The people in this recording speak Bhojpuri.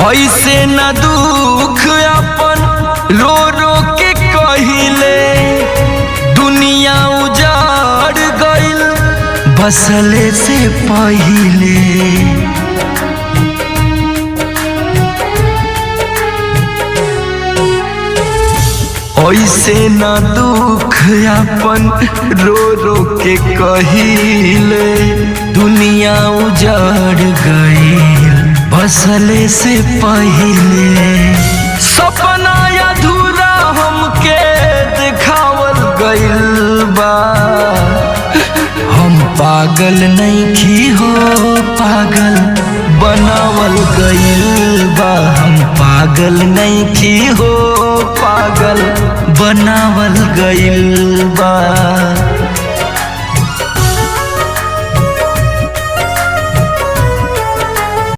ऐसे न दुख अपन रो रो के कहिले, दुनिया उजाड़ गइल बसले से पहिले। ऐसे न दुख अपन रो रो के कहिले, दुनिया उजाड़ गइल बसले से पहिले। सपना अधूरा हमके दिखावल गइल बा, हम पागल नइखी हो पागल बनावल गइल बा। हम पागल नइखी हो पागल बनावल गइल बा।